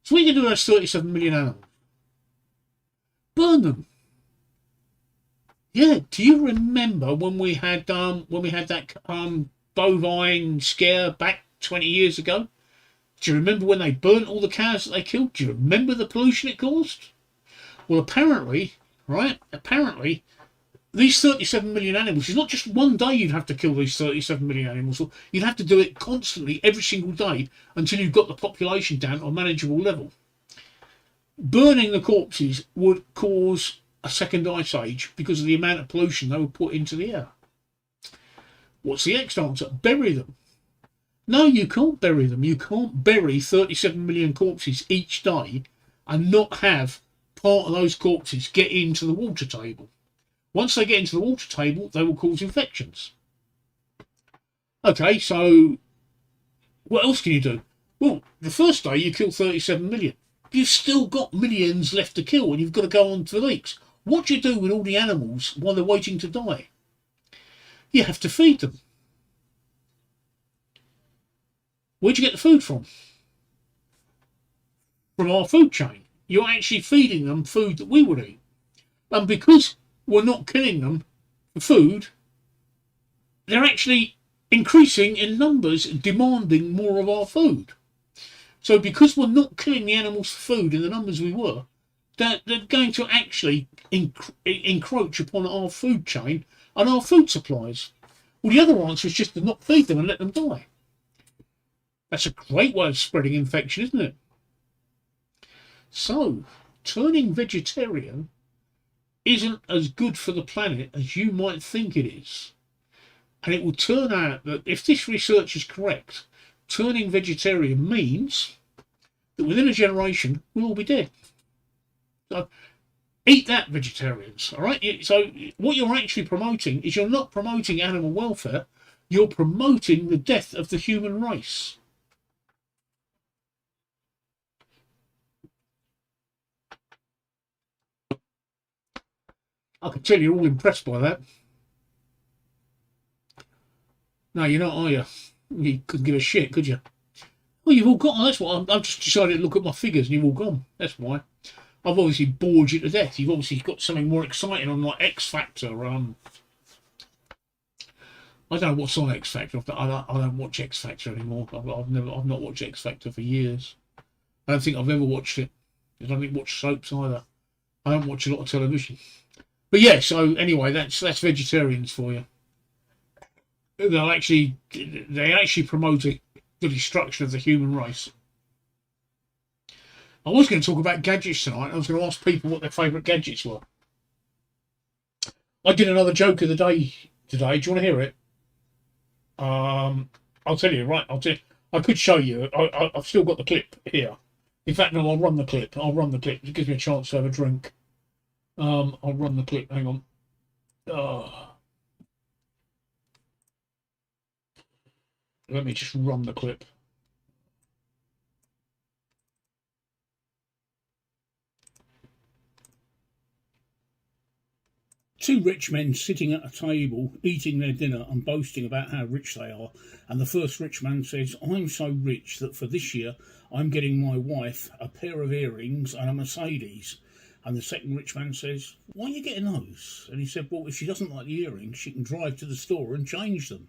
So what are you going to do with those 37 million animals? Burn them. Yeah, do you remember when we had that bovine scare back 20 years ago? Do you remember when they burnt all the cows that they killed? Do you remember the pollution it caused? Well, apparently, these 37 million animals, it's not just one day you'd have to kill these 37 million animals. You'd have to do it constantly every single day until you've got the population down to a manageable level. Burning the corpses would cause a second ice age because of the amount of pollution they would put into the air. What's the next answer? Bury them. No, you can't bury them. You can't bury 37 million corpses each day and not have part of those corpses get into the water table. Once they get into the water table, they will cause infections. Okay, so what else can you do? Well, the first day you kill 37 million. You've still got millions left to kill and you've got to go on to the next. What do you do with all the animals while they're waiting to die? You have to feed them. Where'd you get the food from? From our food chain. You're actually feeding them food that we would eat. And because we're not killing them for food, they're actually increasing in numbers, demanding more of our food. So because we're not killing the animals for food in the numbers we were, that they're going to actually encroach upon our food chain and our food supplies. Well, the other answer is just to not feed them and let them die. That's a great way of spreading infection, isn't it? So, turning vegetarian isn't as good for the planet as you might think it is. And it will turn out that if this research is correct, turning vegetarian means that within a generation we'll all be dead. So eat that, vegetarians, all right? So what you're actually promoting is you're not promoting animal welfare, you're promoting the death of the human race. I can tell you're all impressed by that. No, you're not, are you? You couldn't give a shit, could you? Well, you've all got. That's what I've just decided to look at my figures, and you've all gone. That's why. I've obviously bored you to death. You've obviously got something more exciting on, like X Factor. I don't know what's on X Factor. I don't watch X Factor anymore. I've not watched X Factor for years. I don't think I've ever watched it. I don't watch soaps either. I don't watch a lot of television. But yeah. So anyway, that's vegetarians for you. They actually promote the destruction of the human race. I was going to talk about gadgets tonight. I was going to ask people what their favourite gadgets were. I did another joke of the day today. Do you want to hear it? I'll tell you, right? I could show you. I've still got the clip here. In fact, no, I'll run the clip. It gives me a chance to have a drink. I'll run the clip. Hang on. Let me just run the clip. Two rich men sitting at a table, eating their dinner and boasting about how rich they are. And the first rich man says, "I'm so rich that for this year I'm getting my wife a pair of earrings and a Mercedes." And the second rich man says, "Why are you getting those?" And he said, "Well, if she doesn't like the earrings, she can drive to the store and change them."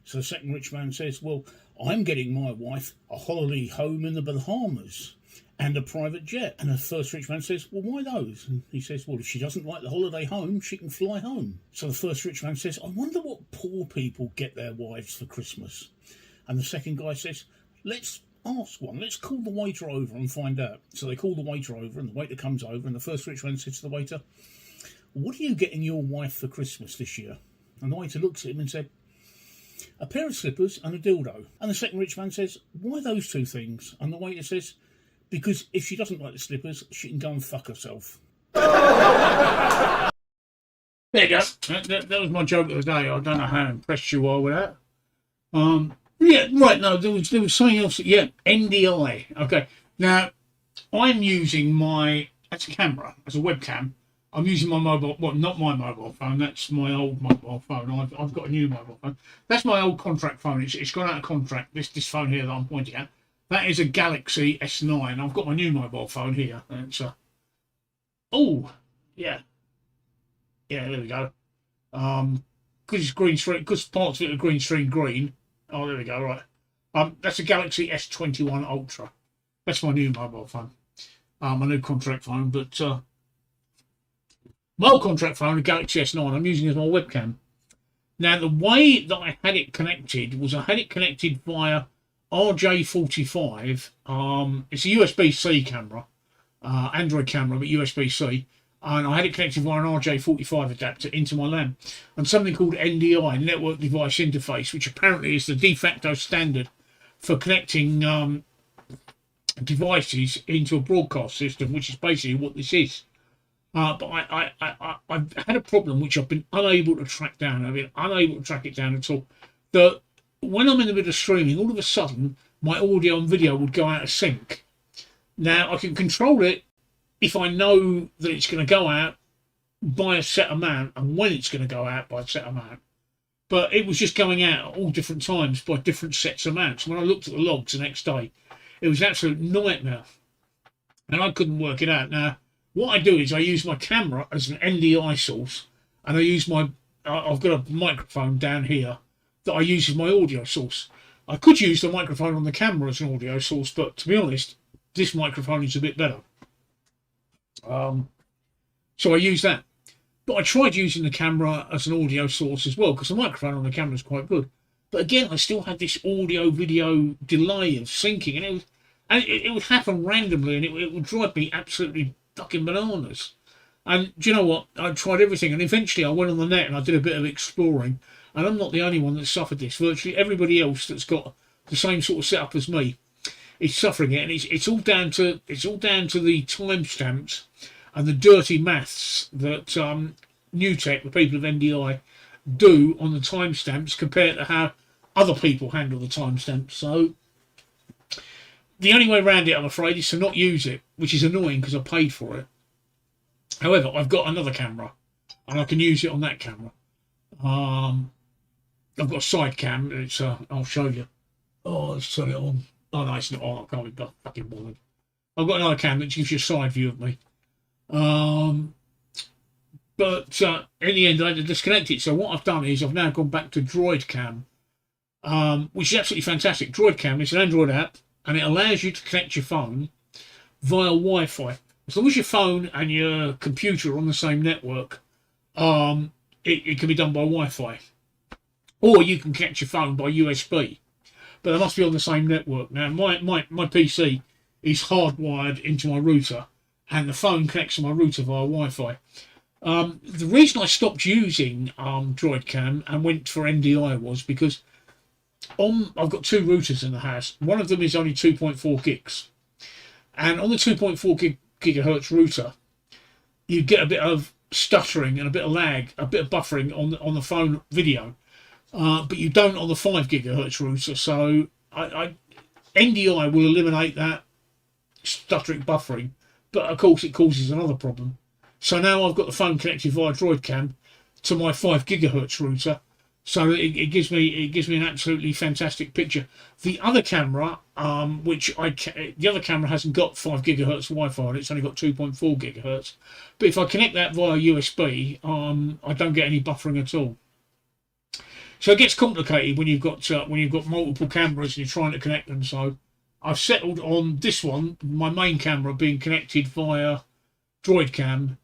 So the second rich man says, "Well, I'm getting my wife a holiday home in the Bahamas and a private jet." And the first rich man says, "Well, why those?" And he says, "Well, if she doesn't like the holiday home, she can fly home." So the first rich man says, "I wonder what poor people get their wives for Christmas." And the second guy says, "Let's ask one. Let's call the waiter over and find out." So they call the waiter over, and the waiter comes over, and the first rich man says to the waiter, "What are you getting your wife for Christmas this year?" And the waiter looks at him and said, "A pair of slippers and a dildo." And the second rich man says, "Why those two things?" And the waiter says, "Because if she doesn't like the slippers, she can go and fuck herself." There you go. That was my joke of the day. I don't know how impressed you are with that. Yeah, right. No, there was something else. Yeah, NDI. Okay. Now, I'm using that's a camera, as a webcam. I'm using my mobile, well, not my mobile phone. That's my old mobile phone. I've got a new mobile phone. That's my old contract phone. It's gone out of contract. This phone here that I'm pointing at. That is a Galaxy S9. I've got my new mobile phone here. It's oh, yeah, there we go. Because it's green screen, because parts of it are green screen green. Oh, there we go. Right. That's a Galaxy S21 Ultra. That's my new mobile phone. My new contract phone, but my old contract phone, the Galaxy S9, I'm using as my webcam. Now, the way that I had it connected was I had it connected via RJ45. It's a USB-C camera, Android camera, but USB-C. And I had it connected via an RJ45 adapter into my LAN. And something called NDI, Network Device Interface, which apparently is the de facto standard for connecting devices into a broadcast system, which is basically what this is. But I've had a problem which I've been unable to track down. I've been unable to track it down at all. That when I'm in the middle of streaming, all of a sudden, my audio and video would go out of sync. Now, I can control it if I know that it's going to go out by a set amount and when it's going to go out by a set amount. But it was just going out at all different times by different sets of amounts. When I looked at the logs the next day, it was an absolute nightmare. And I couldn't work it out. Now, what I do is I use my camera as an NDI source, and I use I've got a microphone down here that I use as my audio source. I could use the microphone on the camera as an audio source, but to be honest, this microphone is a bit better. So I use that. But I tried using the camera as an audio source as well, because the microphone on the camera is quite good. But again, I still had this audio-video delay of syncing, and it would happen randomly, and it would drive me absolutely fucking bananas. And do you know what? I tried everything, and eventually I went on the net and I did a bit of exploring. And I'm not the only one that suffered this. Virtually everybody else that's got the same sort of setup as me is suffering it, and it's all down to the timestamps and the dirty maths that New Tech, the people of NDI, do on the timestamps compared to how other people handle the timestamps. So the only way around it, I'm afraid, is to not use it, which is annoying because I paid for it. However, I've got another camera, and I can use it on that camera. I've got a side cam. It's I'll show you. Oh, let's turn it on. Oh no, it's not on. I can't be fucking bothered. I've got another cam that gives you a side view of me. But in the end, I had to disconnect it. So what I've done is I've now gone back to Droid Cam, which is absolutely fantastic. Droid Cam is an Android app, and it allows you to connect your phone via Wi-Fi. As long as your phone and your computer are on the same network, it can be done by Wi-Fi. Or you can connect your phone by USB. But they must be on the same network. Now, my PC is hardwired into my router, and the phone connects to my router via Wi-Fi. The reason I stopped using Droid Cam and went for NDI was because I've got two routers in the house. One of them is only 2.4 gigs. And on the 2.4 gigahertz router, you get a bit of stuttering and a bit of lag, a bit of buffering on the phone video. But you don't on the 5 gigahertz router. So NDI will eliminate that stuttering buffering. But of course it causes another problem. So now I've got the phone connected via Droid Cam to my 5 gigahertz router, so it gives me an absolutely fantastic picture. The other camera, the other camera hasn't got 5 gigahertz Wi-Fi on it; it's only got 2.4 gigahertz. But if I connect that via USB, I don't get any buffering at all. So it gets complicated when you've got multiple cameras and you're trying to connect them. So I've settled on this one, my main camera being connected via Droid Cam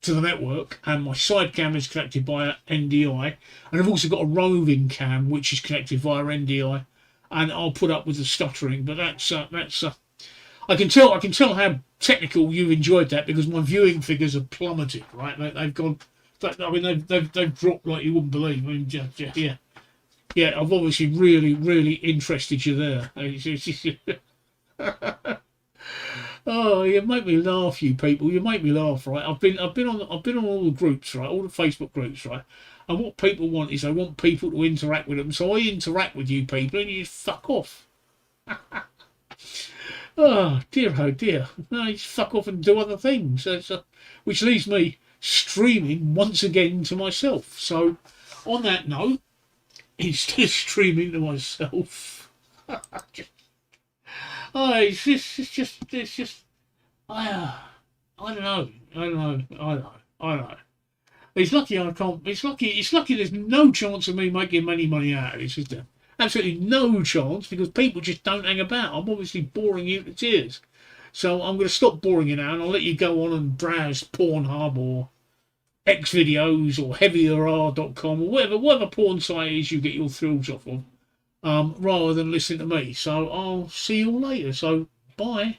to the network, and my side cam is connected via NDI, and I've also got a roving cam which is connected via NDI, and I'll put up with the stuttering. But that's I can tell how technical you've enjoyed that, because my viewing figures have plummeted. Right, they've gone. I mean, they've dropped like you wouldn't believe. I mean, yeah. I've obviously really interested you there. Oh, you make me laugh, you people. You make me laugh, right? I've been on all the groups, right? All the Facebook groups, right? And what people want is they want people to interact with them. So I interact with you people, and you just fuck off. Oh dear. No, you just fuck off and do other things. Which leaves me streaming once again to myself. So on that note, instead of streaming to myself. Oh, it's just. I don't know. It's lucky I can't. It's lucky. There's no chance of me making any money out of this, is there? Absolutely no chance, because people just don't hang about. I'm obviously boring you to tears. So I'm going to stop boring you now, and I'll let you go on and browse Pornhub or Xvideos or heavier.com or whatever porn site is you get your thrills off of. Rather than listen to me. So I'll see you all later. So bye.